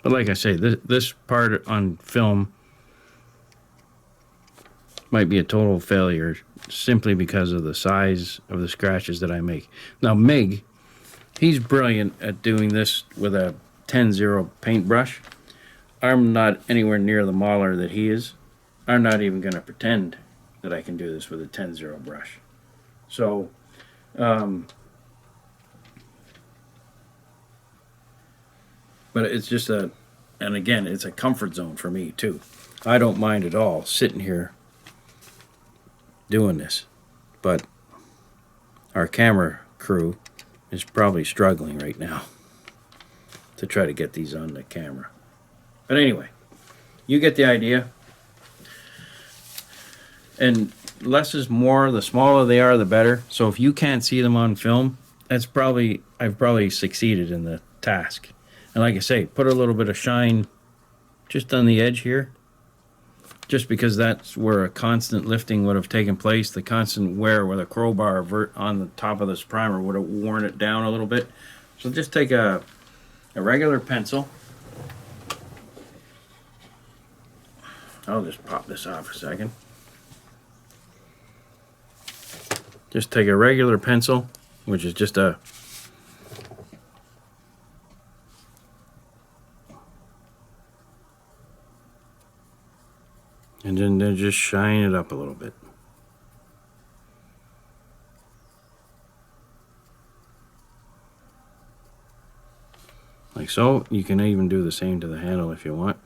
But like I say, this part on film might be a total failure simply because of the size of the scratches that I make. Now, Mig, he's brilliant at doing this with a 10-0 paintbrush. I'm not anywhere near the mauler that he is. I'm not even going to pretend that I can do this with a 10-0 brush. So, but it's just and again, it's a comfort zone for me too. I don't mind at all sitting here doing this. But our camera crew is probably struggling right now to try to get these on the camera. But anyway, you get the idea. And less is more. The smaller they are, the better. So if you can't see them on film, I've probably succeeded in the task. And like I say, put a little bit of shine just on the edge here, just because that's where a constant lifting would have taken place. The constant wear with a crowbar on the top of this primer would have worn it down a little bit. So just take a regular pencil. I'll just pop this off a second. Just take a regular pencil, which is just a and then just shine it up a little bit. Like so. You can even do the same to the handle if you want.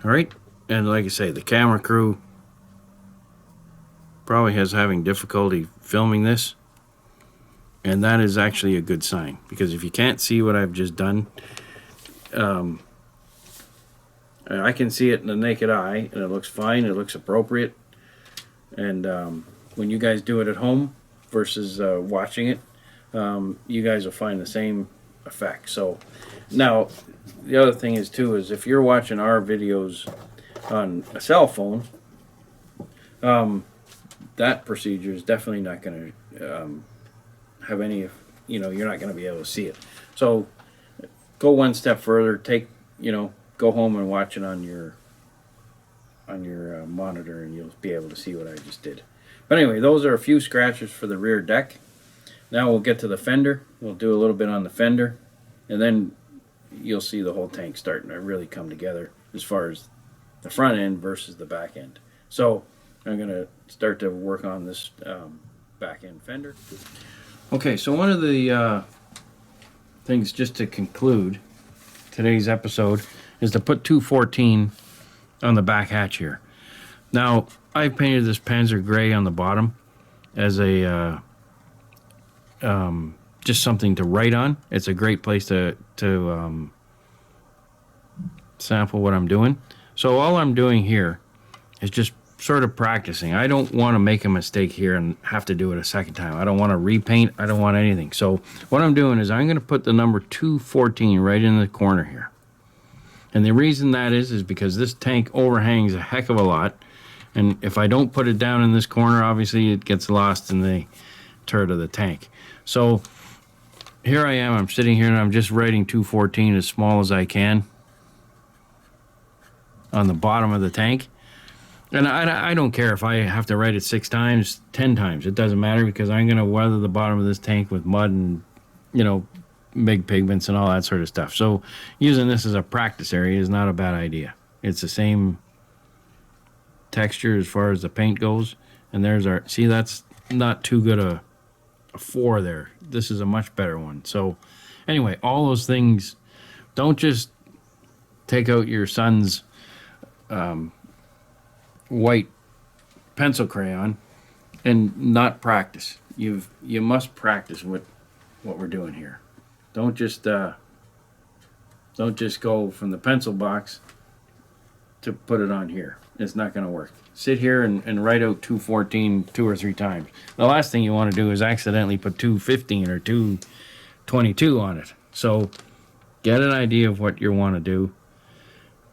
All right. And like I say, the camera crew probably has having difficulty filming this. And that is actually a good sign. Because if you can't see what I've just done, I can see it in the naked eye. And it looks fine. It looks appropriate. And when you guys do it at home versus watching it, you guys will find the same effect. So now, the other thing is too, is if you're watching our videos on a cell phone, that procedure is definitely not going to have any, you're not going to be able to see it. So go one step further, go home and watch it on your monitor, and you'll be able to see what I just did. But anyway, those are a few scratches for the rear deck. Now we'll get to the fender. We'll do a little bit on the fender, and then you'll see the whole tank starting to really come together as far as the front end versus the back end. So I'm going to start to work on this back end fender. Okay, so one of the things, just to conclude today's episode, is to put 214 on the back hatch here. Now, I painted this Panzer Gray on the bottom as a just something to write on. It's a great place to sample what I'm doing. So all I'm doing here is just sort of practicing. I don't want to make a mistake here and have to do it a second time. I don't want to repaint. I don't want anything. So what I'm doing is I'm going to put the number 214 right in the corner here. And the reason that is because this tank overhangs a heck of a lot. And if I don't put it down in this corner, obviously it gets lost in the turret of the tank. So here I am. I'm sitting here and I'm just writing 214 as small as I can on the bottom of the tank. And I don't care if I have to write it 6 times, 10 times. It doesn't matter, because I'm going to weather the bottom of this tank with mud and, you know, big pigments and all that sort of stuff. So using this as a practice area is not a bad idea. It's the same texture as far as the paint goes. And there's our, see, that's not too good a 4 there. This is a much better one. So anyway, all those things, don't just take out your son's white pencil crayon and not practice. You must practice what we're doing here. Don't just go from the pencil box to put it on here. It's not going to work. Sit here and write out 214 2 or 3 times. The last thing you want to do is accidentally put 215 or 222 on it. So get an idea of what you want to do.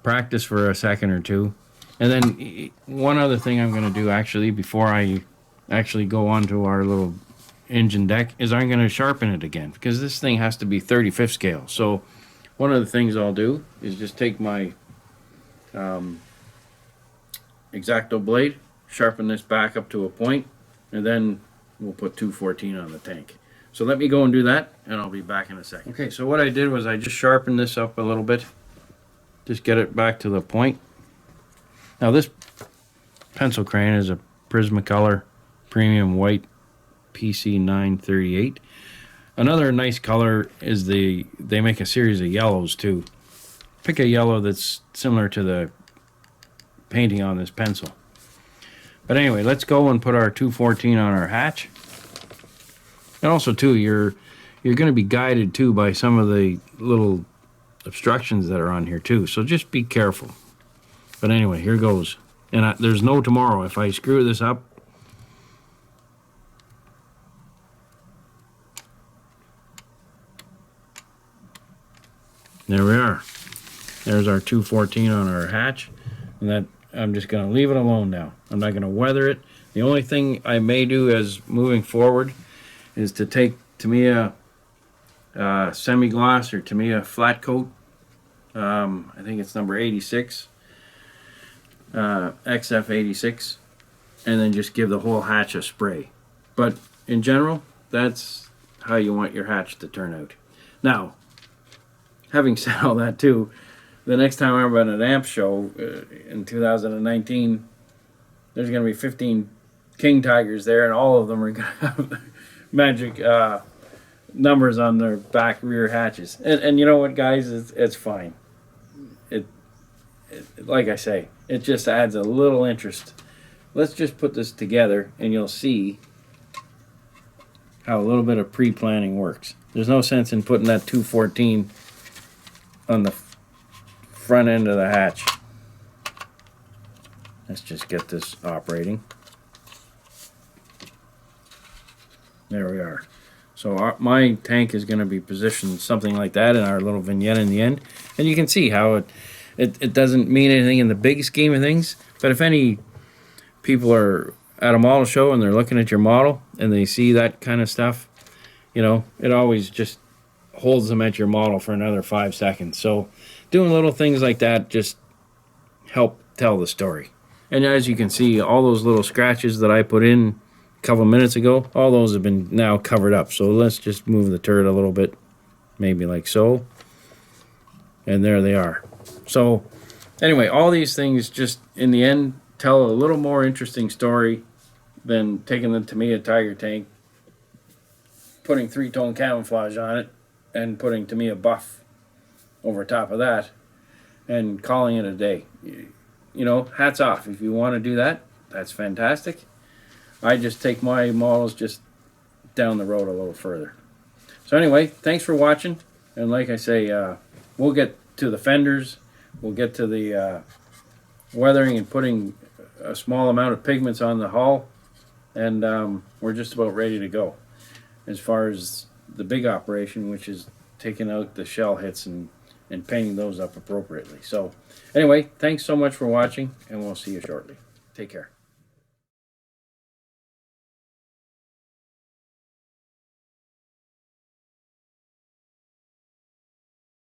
Practice for a second or two. And then one other thing I'm going to do, actually, before I actually go onto our little engine deck, is I'm going to sharpen it again, because this thing has to be 35th scale. So one of the things I'll do is just take my X-Acto blade, sharpen this back up to a point, and then we'll put 214 on the tank. So let me go and do that, and I'll be back in a second. Okay, so what I did was I just sharpened this up a little bit, just get it back to the point. Now this pencil crayon is a Prismacolor Premium White PC 938. Another nice color is they make a series of yellows too. Pick a yellow that's similar to the painting on this pencil. But anyway, let's go and put our 214 on our hatch. And also too, you're going to be guided too by some of the little obstructions that are on here too. So just be careful. But anyway, here goes. And there's no tomorrow. If I screw this up, there we are. There's our 214 on our hatch. And that, I'm just going to leave it alone now. I'm not going to weather it. The only thing I may do as moving forward is to take Tamiya semi-gloss or Tamiya flat coat. I think it's number 86. XF86, and then just give the whole hatch a spray. But in general, that's how you want your hatch to turn out. Now, having said all that too, the next time I'm at an amp show in 2019, there's going to be 15 King Tigers there, and all of them are going to have magic numbers on their back rear hatches. And you know what, guys? It's fine. Like I say, it just adds a little interest. Let's just put this together and you'll see how a little bit of pre-planning works. There's no sense in putting that 214 on the front end of the hatch. Let's just get this operating. There we are. So my tank is going to be positioned something like that in our little vignette in the end. And you can see how it doesn't mean anything in the big scheme of things, but if any people are at a model show and they're looking at your model and they see that kind of stuff, you know, it always just holds them at your model for another 5 seconds. So doing little things like that just help tell the story. And as you can see, all those little scratches that I put in a couple minutes ago, all those have been now covered up. So let's just move the turret a little bit, maybe like so. And there they are. So anyway, all these things just in the end tell a little more interesting story than taking the Tamiya Tiger tank, putting 3-tone camouflage on it, and putting Tamiya buff over top of that, and calling it a day. You know, hats off. If you want to do that, that's fantastic. I just take my models just down the road a little further. So anyway, thanks for watching. And like I say, we'll get to the fenders. We'll get to the weathering and putting a small amount of pigments on the hull, and we're just about ready to go as far as the big operation, which is taking out the shell hits and painting those up appropriately. So anyway, thanks so much for watching, and we'll see you shortly. Take care.